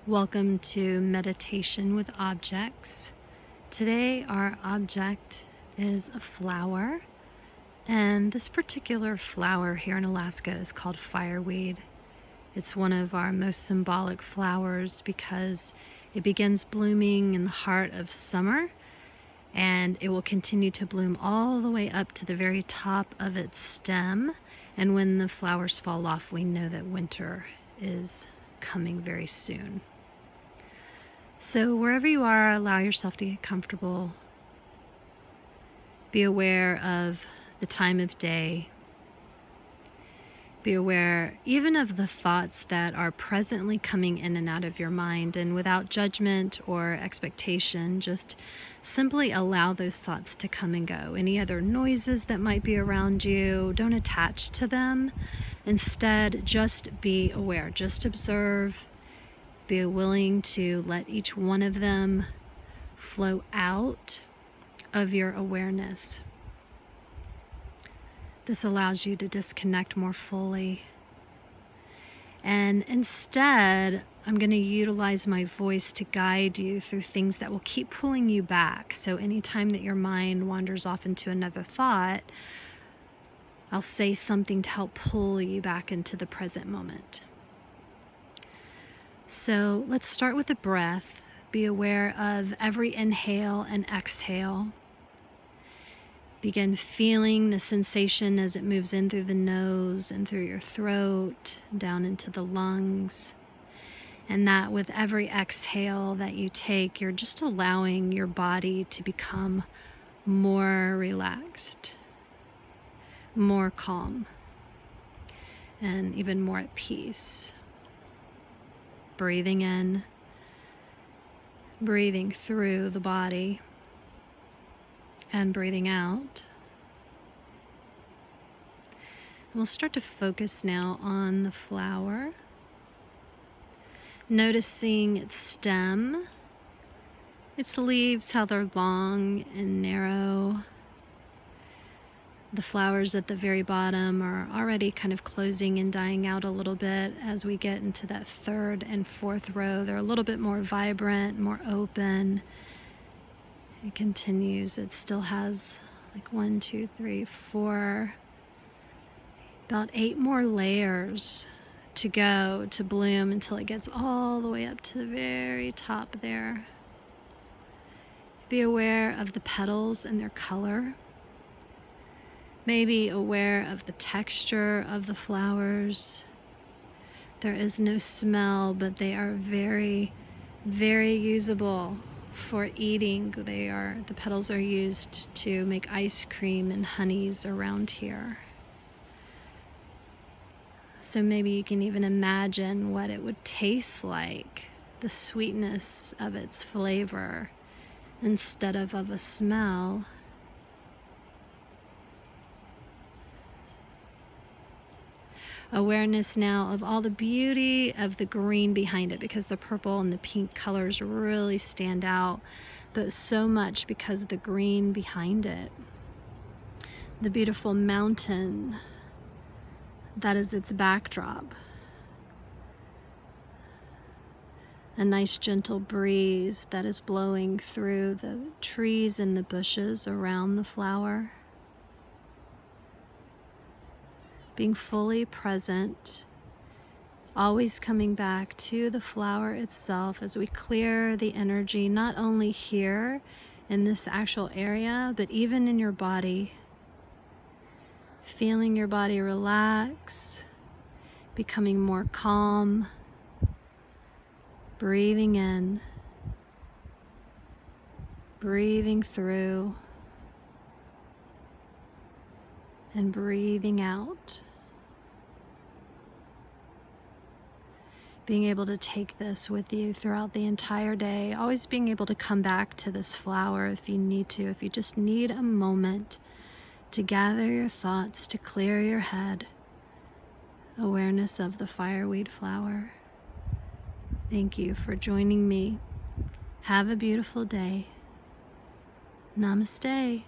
Welcome to Meditation with Objects. Today our object is a flower, and this particular flower here in Alaska is called fireweed. It's one of our most symbolic flowers because it begins blooming in the heart of summer, and it will continue to bloom all the way up to the very top of its stem. And when the flowers fall off, we know that winter is coming very soon. So wherever you are, allow yourself to get comfortable. Be aware of the time of day. Be aware even of the thoughts that are presently coming in and out of your mind, and without judgment or expectation, just simply allow those thoughts to come and go. Any other noises that might be around you, don't attach to them. Instead, just be aware, just observe. Be willing to let each one of them flow out of your awareness. This allows you to disconnect more fully. And instead, I'm going to utilize my voice to guide you through things that will keep pulling you back. So anytime that your mind wanders off into another thought, I'll say something to help pull you back into the present moment. So let's start with the breath. Be aware of every inhale and exhale. Begin feeling the sensation as it moves in through the nose and through your throat, down into the lungs. And that with every exhale that you take, you're just allowing your body to become more relaxed, more calm, and even more at peace. Breathing in, breathing through the body, and breathing out. We'll start to focus now on the flower, noticing its stem, its leaves, how they're long and narrow. The flowers at the very bottom are already kind of closing and dying out a little bit. As we get into that third and fourth row, they're a little bit more vibrant, more open. It continues. It still has like 1, 2, 3, 4, about 8 more layers to go to bloom until it gets all the way up to the very top there. Be aware of the petals and their color. Maybe aware of the texture of the flowers. There is no smell, but they are very, very usable for eating. The petals are used to make ice cream and honeys around here. So maybe you can even imagine what it would taste like, the sweetness of its flavor instead of a smell. Awareness now of all the beauty of the green behind it, because the purple and the pink colors really stand out, but so much because of the green behind it. The beautiful mountain that is its backdrop. A nice gentle breeze that is blowing through the trees and the bushes around the flower. Being fully present, always coming back to the flower itself as we clear the energy, not only here in this actual area, but even in your body. Feeling your body relax, becoming more calm, breathing in, breathing through, and breathing out. Being able to take this with you throughout the entire day, always being able to come back to this flower if you need to, if you just need a moment to gather your thoughts, to clear your head. Awareness of the fireweed flower. Thank you for joining me. Have a beautiful day. Namaste.